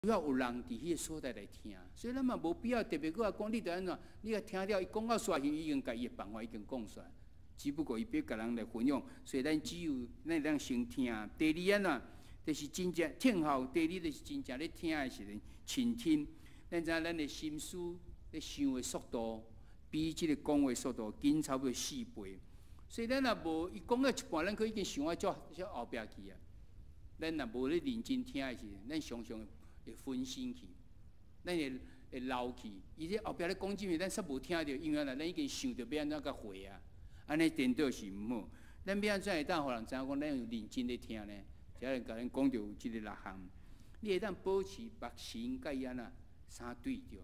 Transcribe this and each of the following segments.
主要有人伫迄个所在来听，所以咱嘛无必要特别搁讲你着安怎，你若听了伊讲到煞时，已经甲伊的办法已经讲煞，只不过伊要甲人来分享，所以咱只有咱当先听。第二安怎，就是真正听候；第二就是真正咧听的时阵倾听。咱知影咱的心思咧想的速度，比即个讲话速度紧差不多4倍。所以咱若无伊讲到一半，咱可已经想啊，照后壁去啊。咱若无咧认真听的时阵，咱常常会分心去，咱会漏去。伊咧后壁咧讲即物，咱煞无听着，因为咱已经想着要安怎甲回啊，安尼颠倒是毋好。咱要安怎会当互人知影讲，咱有认真咧听呢？只要甲咱讲着有即个6项，你会当保持目神甲伊安怎相对着，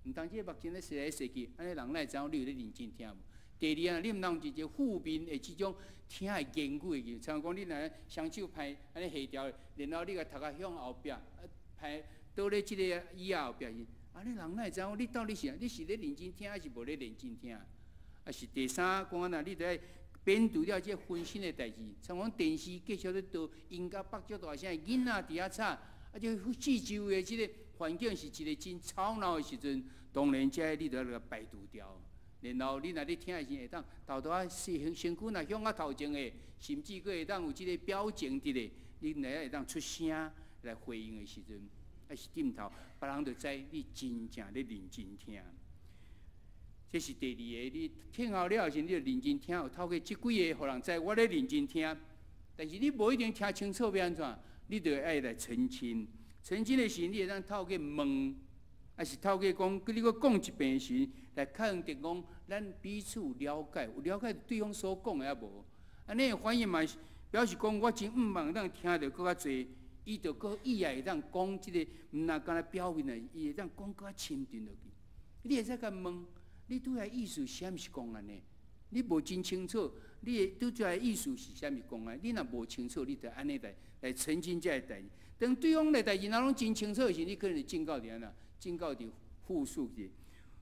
毋当即个目睛咧踅来踅去，安尼人哪会知影你有咧认真听无？第二啊，你毋通是一个负面的即种听的言语的，像讲你若双手拍安尼下调，然后你甲头壳向后壁，拍倒咧即个椅仔后壁去，安尼人哪会知影你到底是你是咧认真听，还是无咧认真听？啊是第三讲啊，你得免除了即个分心的代志，像讲电视继续咧倒音乐爆足大声，囡仔伫遐吵，啊就四周的即个环境是一个真吵闹的时阵，当然这你得要排除掉。然后你若咧听的时，会当头啊身躯若向啊头前的，甚至佫会当有即个表情伫咧，你若会当出声来回应的时阵，还是点头，别人就知你真正咧认真听。这是第二个，你听好了时，你就认真听，有透过即几个，互人知我咧认真听。但是你无一定听清楚要安怎，你就爱来澄清。澄清的时，你会当透过问，还是透过讲，你搁讲一遍时，来肯定讲咱彼此有了解，有了解对方所讲的啊无？安尼反应嘛，表示讲我真毋茫当听着搁较侪，伊就搁以后会当讲即个，毋若干那表面的，伊会当讲搁较深沉落去。你会使甲问，你拄来意思是毋是讲安尼？你无真清楚，你拄出来意思是啥物讲啊？你若无清楚，你得安尼来澄清这个代志。当对方的代志若拢真清楚时，你可能警告伫安那，警告伫复述者，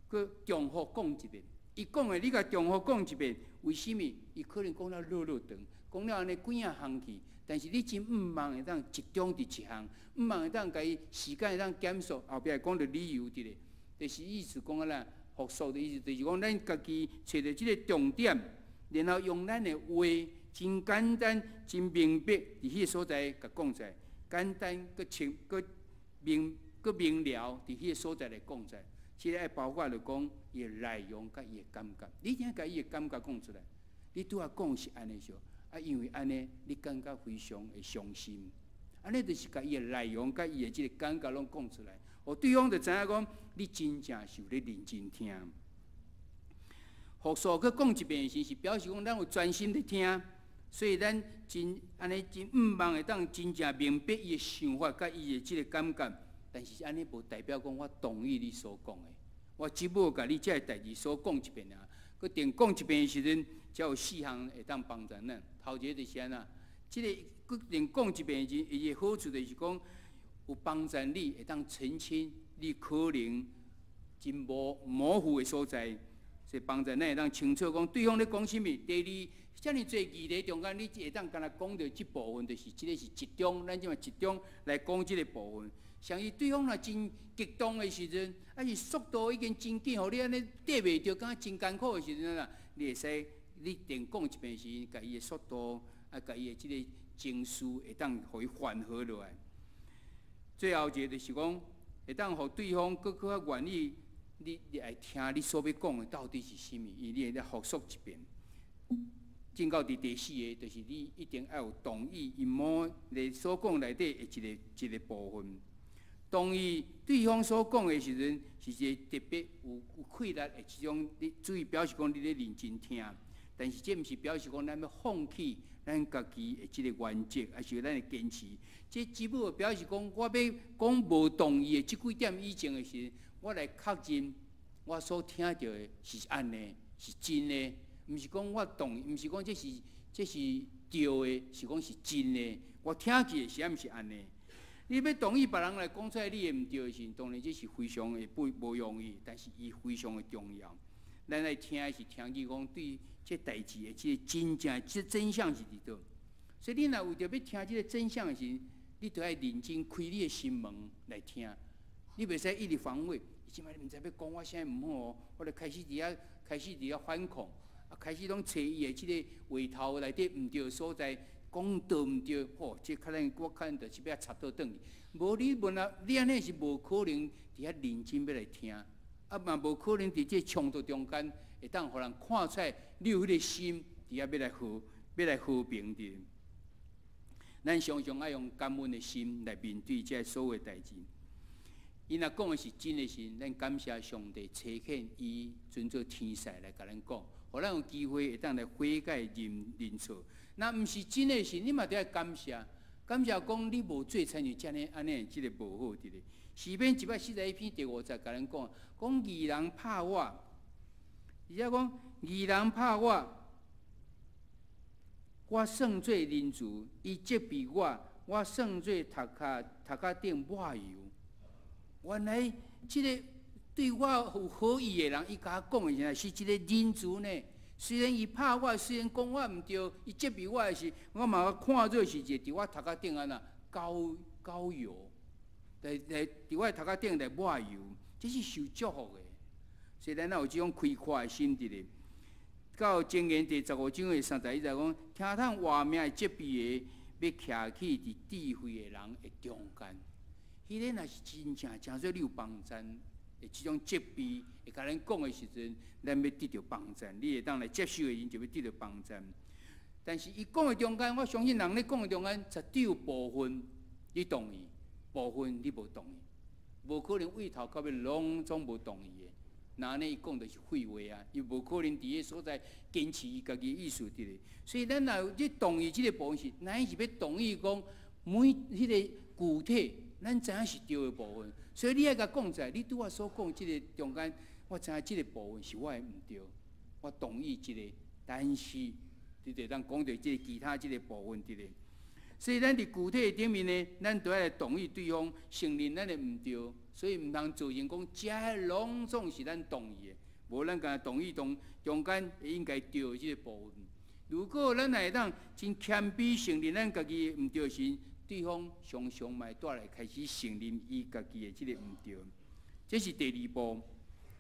佮重复讲一遍。伊讲的，你甲重复讲一遍，为什么？伊可能讲了落长，讲了安尼几啊项去，但是你真毋茫会当集中伫一项，毋茫会当甲伊时间会当减速，后壁讲着理由伫咧，就是意思讲啊啦。复述的意思就是讲，咱家己找到即个重点，然后用咱的话真简单、真明白，伫迄个所在甲讲出来，简单佮清、佮明了，伫迄个所在来讲出来。即个爱包括着讲伊的内容甲伊的感觉，你听甲伊的感觉讲出来，你拄啊讲是安尼说，啊因为安尼你感觉非常的伤心，安尼就是甲伊的内容甲伊的即个感觉拢讲出来。哦，对方就知影讲，你真正是有咧认真听。复述去讲一遍时，是表示讲咱有专心咧听，所以咱真安尼真毋茫会当真正明白伊的想法甲伊的即个感觉。但是安尼无代表讲我同意你所讲的，我只不过甲你这个代志所讲一遍啊。佮定讲一遍的时阵，才有4项会当帮助咱。头一个就是安那，即个佮定讲一遍时，伊的好处就是讲。有帮助你会当澄清你可能真模糊的所在，是帮助咱会当清楚讲对方咧讲啥物。第二，遮尔侪议题中间，你会当干那讲到即部分，就是即个是集中，咱即嘛集中来讲即个部分。像伊对方若真激动的时阵，还是速度已经真紧，互你安尼缀袂着，感觉真艰苦的时阵啦，你会使你定讲一遍时，甲伊的速度啊，甲伊的即个情绪会当互伊缓和落来。最后一个就是讲，会当互对方更较愿意，你来听你所要讲的到底是啥物，你会来复述一遍。进到第4个，就是你一定要有同意因某你所讲内底的一个部分。同意对方所讲的时阵，是一个特别有气力的一种，你注意表示讲你咧认真听。但是这毋是表示讲咱要放弃咱家己的即个原则，还是咱的坚持。这只不过表示讲，我要讲无同意的即几点以前的时，我来确认我所听到的是安尼，是真的，毋是讲我同意，毋是讲这是对的，是讲是真的。我听起是毋是安尼？你要同意别人来讲出来你的毋对的时，当然这是非常的无容易，但是伊非常的重要。咱来听的是听伊讲对这代志的即个真正、即真相是伫倒。所以你若为着要听即个真相的时，你都要认真开你的心门来听，你袂使一直防卫。即摆你毋知要讲我啥毋好哦，我就开始伫遐反抗，开始拢找伊的即个话头内底毋对的所在，讲道毋对，吼，即可能我可能就是要插倒转去。无你问啊，你安尼是无可能伫遐认真要来听，嘛无可能伫即冲突中间会当互人看出来你有迄个心伫遐要来和平的。咱常常爱用感恩的心来面对这所有代志。伊若讲的是真的时，咱感谢上帝差遣伊准做天使来甲咱讲，互咱有机会会当来悔改认错。若毋是真的时，你嘛得要感谢，感谢讲你无做参与安尼即个无好伫咧。诗篇141篇第50甲咱讲义人拍我，而且讲义人拍我算做人主，伊责备我算做头壳顶抹油。原来即个对我有好意的人，伊甲我讲的原来是一个人主呢。虽然伊拍我，虽然讲我毋对，伊责备我的时，我嘛看做是一个伫我头壳顶安那膏油，来伫我头壳顶来抹油，这是受祝福的。所以咱有即种开阔的心伫咧。到箴言第15章的31节讲，听通话命责备的，要徛起伫智慧的人的中间。迄个若是真做你有帮赞的即种责备，会甲咱讲的时阵，咱要得到帮赞，你会当来接受的人就要得到帮赞。但是伊讲的中间，我相信人咧讲的中间，绝对有部分你同意，部分你无同意，无可能为头到尾拢总无同意的。那安尼伊讲就是废话啊，伊无可能伫个所在坚持伊家己的意思伫咧。所以咱若你同意即个部分是，咱是要同意讲每迄个具体。咱知影是对的部分，所以你爱甲讲在，你拄我所讲即个中间，我知影即个部分是我的毋对，我同意即个，但是你得咱讲到即个其他即个部分伫咧。所以咱伫具体的顶面呢，咱都要来同意对方承认咱的毋对，所以毋通造成讲遮拢总是咱同意的，无咱甲同意中间应该对的即个部分。如果咱会当真谦卑承认咱家己毋对时，对方常常嘛会带来开始承认伊家己的即个毋对，这是第二步。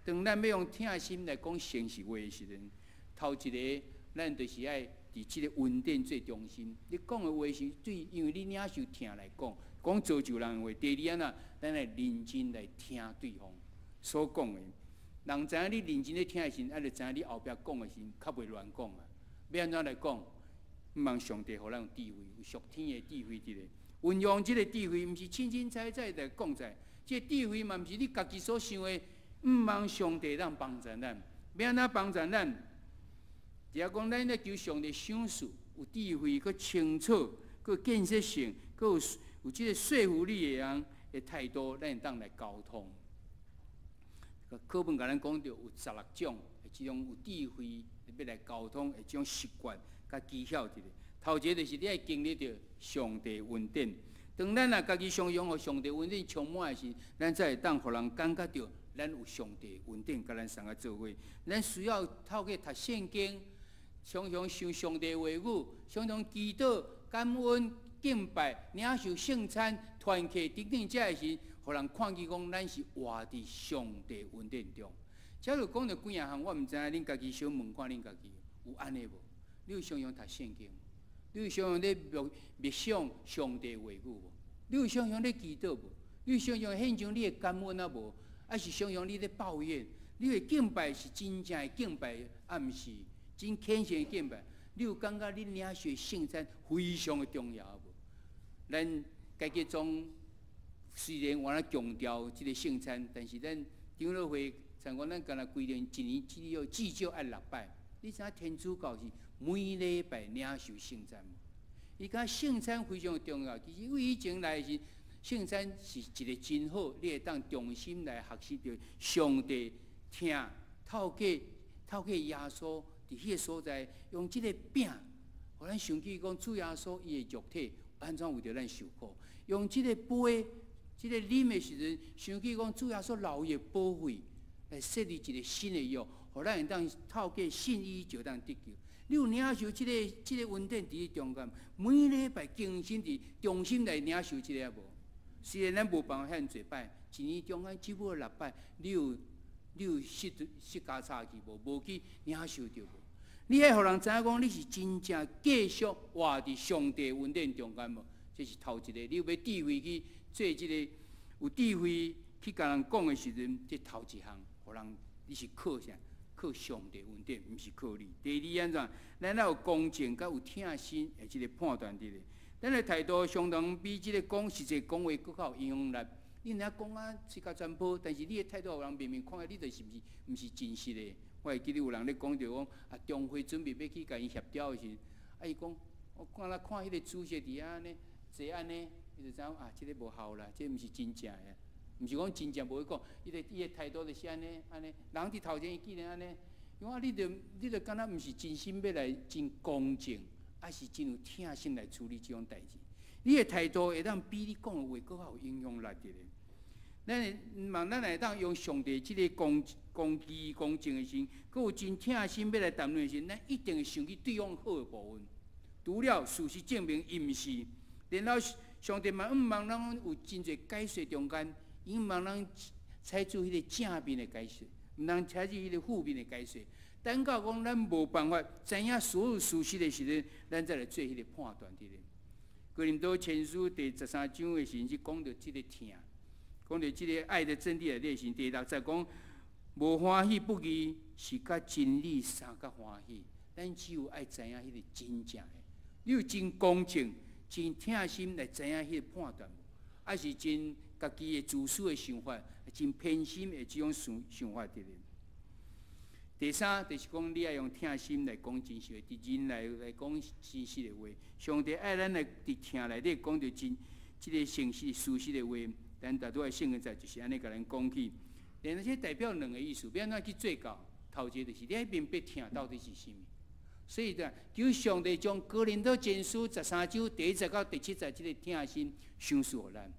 当咱要用听的心来讲诚实话的时阵，头一个咱就是爱伫即个稳定最中心。你讲的话是对，因为你领受听来讲造就人的话。第二啊，咱来认真来听对方所讲的。人知影你认真咧听的时，就知影你后壁讲的时较袂乱讲啊。要安怎来讲？毋望上帝互咱有智慧，有属天的智慧伫咧。运用即个智慧，毋是清清彩彩来讲在，即个智慧嘛，毋是你家己所想的。毋望上帝让帮助咱，要安怎帮助咱？只要讲咱咧求上帝赏识，有智慧，佮清楚，佮建设性，佮有即个说服力的人的态度，咱会当来沟通。课本甲咱讲到有16种，即种有智慧要来沟通的即种习惯甲技巧伫咧。头一个就是你爱经历到上帝恩典。当咱若家己常用互上帝恩典充满的时，咱才会当互人感觉到咱有上帝恩典甲咱相个做伙。咱需要透过读圣经，常常想上帝话语，常常祈祷、感恩、敬拜、领受圣餐、团契等等这的时，互人看见讲咱是活伫上帝恩典中。假如讲到几样项，我毋知影恁家己小问看恁家己有安尼无？你有常常读圣经？你有常常咧默想上帝话语无？你有常常咧祈祷无？你有常常献上你的感恩啊无？还是常常你咧抱怨？你的敬拜是真正的敬拜，啊毋是真虔诚的敬拜？你有感觉你领受圣餐非常的重要无？咱家己总虽然我咧强调即个圣餐，但是咱长老会像讲咱敢若规定一年至少爱6摆。你知影天主教是每礼拜领受圣餐，伊讲圣餐非常重要。其实为以前来是圣餐是一个真好，你会当重新来学习到上帝听，透过耶稣伫迄个所在，用即个饼，互咱想起讲主耶稣伊的肉体安怎为着咱受苦，用即个杯，即个啉的时阵，想起讲主耶稣流血宝血来设立一个新的约。互咱会当透过信伊就当得救，你有领受即个恩典伫你中间，每礼拜精心伫中心来领受即个无？虽然咱无办法遐济摆，一年中间只不过6摆，你有失家差去无？无去领受着无？你迄互人知影讲，你是真正继续活伫上帝恩典中间无？这是头一个。你有要智慧去做即个有智慧去甲人讲的时阵，这头一项，互人你是靠啥？靠上帝恩典，毋是靠你。第二安怎？咱要有公正，甲有疼心的即个判断伫咧。咱的态度相当比即个讲实际讲话更较有影响力。你若讲啊，是甲全部，但是你的态度，互人明明看下，你就是毋是真实的。我会记得有人咧讲着讲啊，中会准备要去甲因协调的时，啊，伊讲我看迄个主席伫遐安尼坐安尼，伊就知影啊，即个无效啦，即毋是真正的。毋是讲真正无去讲，伊的态度就是安尼，人伫头前伊既然安尼，因为你着敢若毋是真心要来真公正，还是真有疼心来处理即种代志。你的态度会当比你讲的话更较有影响力的咧。咱会当用上帝即个公义、公正的心，佮有真疼心要来谈论的时，咱一定会想起对方好的部分。除了事实证明伊毋是，然后上帝嘛毋望咱有真侪解说中间。伊望咱采取迄个正面的解说，毋通采取迄个负面的解说。等到讲咱无办法知影所有事实的时阵，咱再来做迄个判断伫咧。哥林多前书第13章的时是讲到即个疼，讲到即个爱的真谛的类型。第6节讲无欢喜不义，是甲真理相甲欢喜。咱只有爱知影迄个真正的，你有真公正、真疼心来知影迄个判断，还是真？家己的自私的想法，真偏心的这种想法伫咧。第三，就是讲你爱用疼心来讲真实的，伫人来讲真实的话。上帝爱咱来伫疼内底讲着真，即个诚实、事实的话，咱大多的圣经在就是安尼甲咱讲起。然后这代表两个意思，要安怎去做到？头一个就是你迄明白疼到底是啥物。所以呢，求上帝将哥林多前书13章第1节到第7节即个疼心赏赐互咱。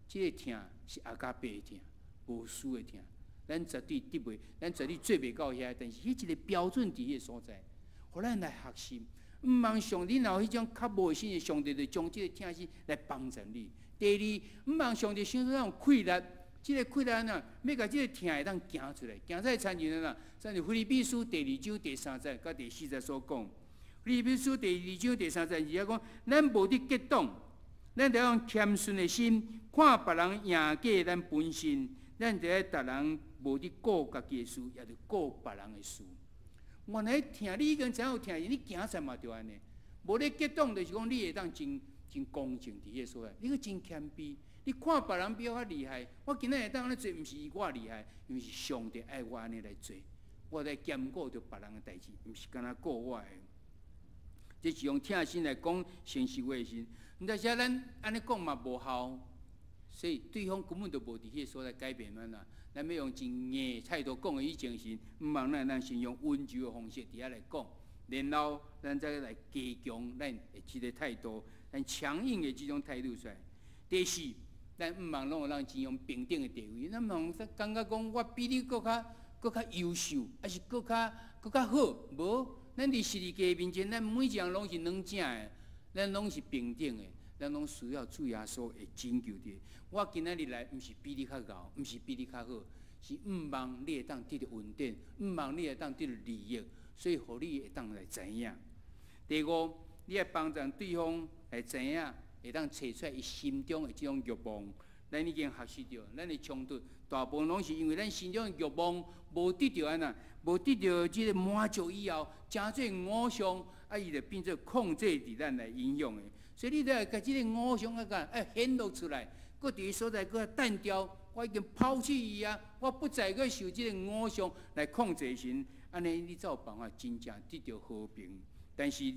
即个疼是阿加贝的疼，无私的疼。咱绝对得袂，咱绝对做袂到遐。但是迄一个标准伫迄个所在，互咱来学习。毋望上帝若有迄种较无心的，上帝就将即个疼心来帮助你。第二，毋望上帝想做那种溃力，即个溃力呐，要甲即个疼会当行出来，行出来参与啦。像是腓立比书第2章第3节甲第4节所讲，腓立比书第2章第3节是遐讲，咱无伫激动。咱得用谦逊的心，看别人赢过咱本身，咱得爱逐人无伫顾家己的事，也着顾别人的事。原来疼你已经知影有疼，你行出嘛着安尼。无咧激动，就是讲你会当真公正伫迄个所在，你个真谦卑。你看别人比我较厉害，我今仔会当安尼做，毋是我厉害，因为是上帝爱我安尼来做。我来兼顾着别人的代志，毋是干那顾我的。这是用疼心来讲诚实话的时。但是咱安尼讲嘛无效，所以对方根本就无伫迄个所在改变咱啦。咱要用真硬态度讲的以前是，毋望咱先用温柔的方式伫遐来讲，然后咱再来加强咱的即个态度，咱强硬的即种态度出来。第四，咱毋望拢有人真用平等的地位，咱望感觉讲我比你更较优秀，还是更较好？无，咱伫世界面前，咱每一样拢是两正的。咱拢是平等的，咱拢需要主耶稣的拯救的。我今仔日来，毋是比你较高，毋是比你较好，是毋望你会当得到稳定，毋望你会当得到利益，所以互你会当来知影。第五，你要帮助对方来知影，会当找出来伊心中的这种欲望。咱已经学习到，咱的冲突大部分拢是因为咱心中的欲望无得到安那，无得到即个满足以后，真做偶像。伊就变做控制伫咱来影响的，所以你得甲即个偶像显露出来，搁伫个所在搁单调，我已经抛弃伊啊，我不再搁受即个偶像来控制神，安尼你才有办法真正得到和平。但是，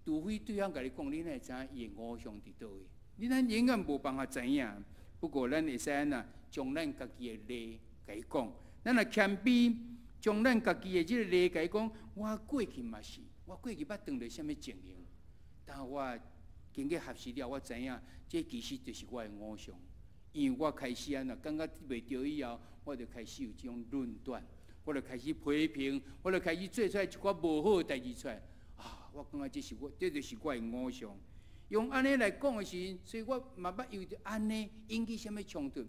除非对方甲你讲，你哪会知影伊的偶像伫倒位？你咱永远无办法知影。不过咱会使安那，将咱家己的例甲伊讲，咱若谦卑，将咱家己的即个例甲伊讲，我过去嘛是。我过去捌当着什么情形，但我经过学习了，我知影这其实就是我的偶像。因为我开始安那感觉袂着以后，我就开始有这种论断。我就开始批评，我就开始做出来一寡无好的代志出来。啊，我感觉这就是我的偶像。用安尼来讲的时候，所以我嘛捌由着安尼引起什么冲突？